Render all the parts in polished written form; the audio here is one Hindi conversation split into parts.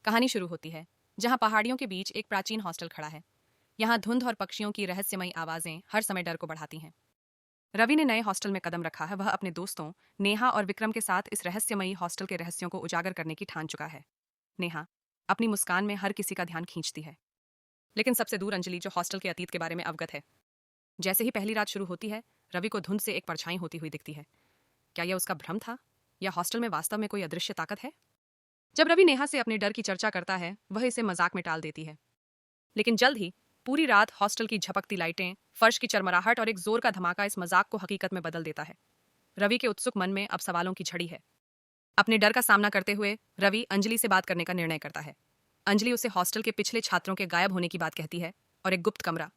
कहानी शुरू होती है जहां पहाड़ियों के बीच एक प्राचीन हॉस्टल खड़ा है। यहाँ धुंध और पक्षियों की रहस्यमयी आवाजें हर समय डर को बढ़ाती हैं। रवि ने नए हॉस्टल में कदम रखा है। वह अपने दोस्तों नेहा और विक्रम के साथ इस रहस्यमयी हॉस्टल के रहस्यों को उजागर करने की ठान चुका है। नेहा अपनी मुस्कान में हर किसी का ध्यान खींचती है, लेकिन सबसे दूर अंजलि, जो हॉस्टल के अतीत के बारे में अवगत है। जैसे ही पहली रात शुरू होती है, रवि को धुंध से एक परछाई होती हुई दिखती है। क्या यह उसका भ्रम था, या हॉस्टल में वास्तव में कोई अदृश्य ताकत है? जब रवि नेहा से अपने डर की चर्चा करता है, वह इसे मजाक में टाल देती है। लेकिन जल्द ही पूरी रात हॉस्टल की झपकती लाइटें, फर्श की चरमराहट और एक जोर का धमाका इस मजाक को हकीकत में बदल देता है। रवि के उत्सुक मन में अब सवालों की झड़ी है। अपने डर का सामना करते हुए रवि अंजलि से बात करने का निर्णय करता है। अंजलि उसे हॉस्टल के पिछले छात्रों के गायब होने की बात कहती है और एक गुप्त कमरा,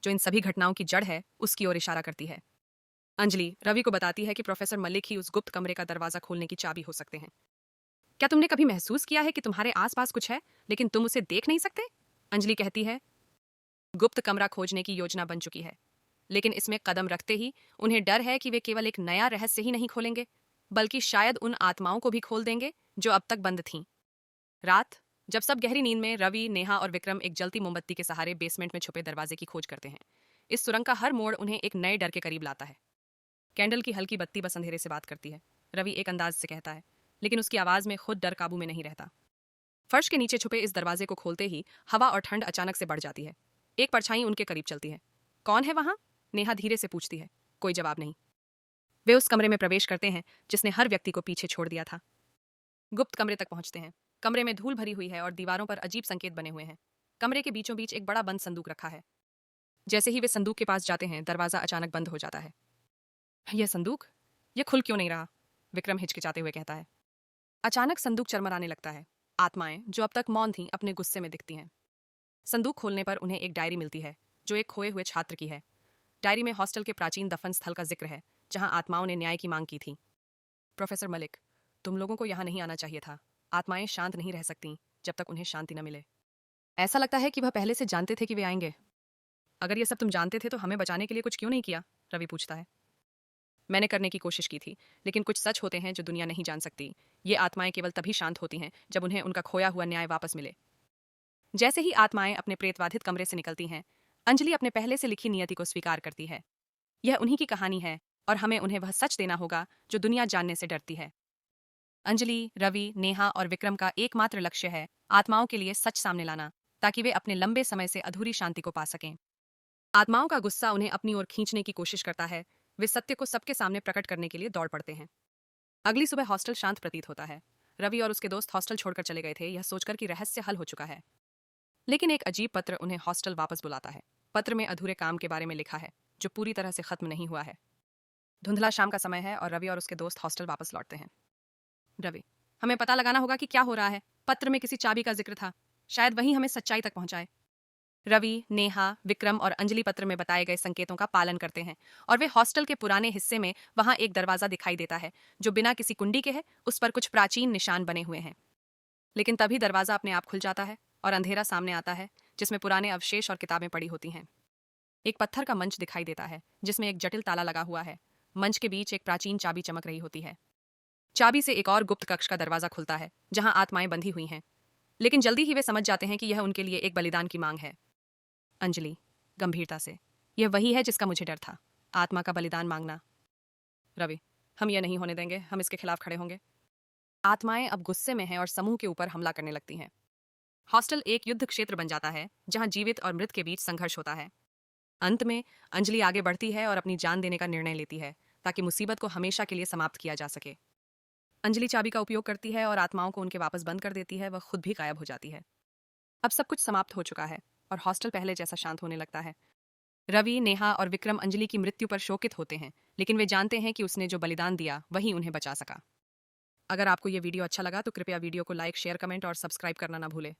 जो इन सभी घटनाओं की जड़ है, उसकी ओर इशारा करती है। अंजलि रवि को बताती है कि प्रोफेसर मलिक ही उस गुप्त कमरे का दरवाजा खोलने की चाबी हो सकते हैं। क्या तुमने कभी महसूस किया है कि तुम्हारे आसपास कुछ है, लेकिन तुम उसे देख नहीं सकते? अंजलि कहती है। गुप्त कमरा खोजने की योजना बन चुकी है, लेकिन इसमें कदम रखते ही उन्हें डर है कि वे केवल एक नया रहस्य ही नहीं खोलेंगे, बल्कि शायद उन आत्माओं को भी खोल देंगे जो अब तक बंद थीं। रात, जब सब गहरी नींद में, रवि, नेहा और विक्रम एक जलती मोमबत्ती के सहारे बेसमेंट में छुपे दरवाजे की खोज करते हैं। इस सुरंग का हर मोड़ उन्हें एक नए डर के करीब लाता है। कैंडल की हल्की बत्ती बस अंधेरे से बात करती है, रवि एक अंदाज से कहता है, लेकिन उसकी आवाज में खुद डर काबू में नहीं रहता। फर्श के नीचे छुपे इस दरवाजे को खोलते ही हवा और ठंड अचानक से बढ़ जाती है। एक परछाई उनके करीब चलती है। कौन है वहां? नेहा धीरे से पूछती है। कोई जवाब नहीं। वे उस कमरे में प्रवेश करते हैं जिसने हर व्यक्ति को पीछे छोड़ दिया था। गुप्त कमरे तक पहुंचते हैं। कमरे में धूल भरी हुई है और दीवारों पर अजीब संकेत बने हुए हैं। कमरे के बीचों बीच एक बड़ा बंद संदूक रखा है। जैसे ही वे संदूक के पास जाते हैं, दरवाजा अचानक बंद हो जाता है। यह संदूक, यह खुल क्यों नहीं रहा? विक्रम हिचकिचाते हुए कहता है। अचानक संदूक चरमराने लगता है। आत्माएं जो अब तक मौन थीं, अपने गुस्से में दिखती हैं। संदूक खोलने पर उन्हें एक डायरी मिलती है, जो एक खोए हुए छात्र की है। डायरी में हॉस्टल के प्राचीन दफन स्थल का जिक्र है, जहां आत्माओं ने न्याय की मांग की थी। प्रोफेसर मलिक, तुम लोगों को यहाँ नहीं आना चाहिए था। आत्माएं शांत नहीं रह सकती जब तक उन्हें शांति न मिले। ऐसा लगता है कि वह पहले से जानते थे कि वे आएंगे। अगर ये सब तुम जानते थे तो हमें बचाने के लिए कुछ क्यों नहीं किया? रवि पूछता है। मैंने करने की कोशिश की थी, लेकिन कुछ सच होते हैं जो दुनिया नहीं जान सकती। ये आत्माएं केवल तभी शांत होती हैं जब उन्हें उनका खोया हुआ न्याय वापस मिले। जैसे ही आत्माएं अपने प्रेतबाधित कमरे से निकलती हैं, अंजलि अपने पहले से लिखी नियति को स्वीकार करती है। यह उन्हीं की कहानी है और हमें उन्हें वह सच देना होगा जो दुनिया जानने से डरती है। अंजलि, रवि, नेहा और विक्रम का एकमात्र लक्ष्य है आत्माओं के लिए सच सामने लाना, ताकि वे अपने लंबे समय से अधूरी शांति को पा सकें। आत्माओं का गुस्सा उन्हें अपनी ओर खींचने की कोशिश करता है। वे सत्य को सबके सामने प्रकट करने के लिए दौड़ पड़ते हैं। अगली सुबह हॉस्टल शांत प्रतीत होता है। रवि और उसके दोस्त हॉस्टल छोड़कर चले गए थे, यह सोचकर कि रहस्य हल हो चुका है। लेकिन एक अजीब पत्र उन्हें हॉस्टल वापस बुलाता है। पत्र में अधूरे काम के बारे में लिखा है, जो पूरी तरह से खत्म नहीं हुआ है। धुंधला शाम का समय है और रवि और उसके दोस्त हॉस्टल वापस लौटते हैं। रवि, हमें पता लगाना होगा कि क्या हो रहा है। पत्र में किसी चाबी का जिक्र था, शायद वही हमें सच्चाई तक पहुंचाए। रवि, नेहा, विक्रम और अंजलि पत्र में बताए गए संकेतों का पालन करते हैं और वे हॉस्टल के पुराने हिस्से में वहां एक दरवाजा दिखाई देता है, जो बिना किसी कुंडी के है। उस पर कुछ प्राचीन निशान बने हुए हैं। लेकिन तभी दरवाजा अपने आप खुल जाता है और अंधेरा सामने आता है, जिसमें पुराने अवशेष और किताबें पड़ी होती हैं। एक पत्थर का मंच दिखाई देता है, जिसमें एक जटिल ताला लगा हुआ है। मंच के बीच एक प्राचीन चाबी चमक रही होती है। चाबी से एक और गुप्त कक्ष का दरवाजा खुलता है, जहां आत्माएं बंधी हुई हैं। लेकिन जल्दी ही वे समझ जाते हैं कि यह उनके लिए एक बलिदान की मांग है। अंजलि गंभीरता से, यह वही है जिसका मुझे डर था, आत्मा का बलिदान मांगना। रवि, हम यह नहीं होने देंगे, हम इसके खिलाफ खड़े होंगे। आत्माएं अब गुस्से में हैं और समूह के ऊपर हमला करने लगती हैं। हॉस्टल एक युद्ध क्षेत्र बन जाता है, जहां जीवित और मृत के बीच संघर्ष होता है। अंत में अंजलि आगे बढ़ती है और अपनी जान देने का निर्णय लेती है, ताकि मुसीबत को हमेशा के लिए समाप्त किया जा सके। अंजलि चाबी का उपयोग करती है और आत्माओं को उनके वापस बंद कर देती है। वह खुद भी गायब हो जाती है। अब सब कुछ समाप्त हो चुका है और हॉस्टल पहले जैसा शांत होने लगता है। रवि, नेहा और विक्रम अंजलि की मृत्यु पर शोकित होते हैं, लेकिन वे जानते हैं कि उसने जो बलिदान दिया वही उन्हें बचा सका। अगर आपको यह वीडियो अच्छा लगा तो कृपया वीडियो को लाइक, शेयर, कमेंट और सब्सक्राइब करना ना भूलें।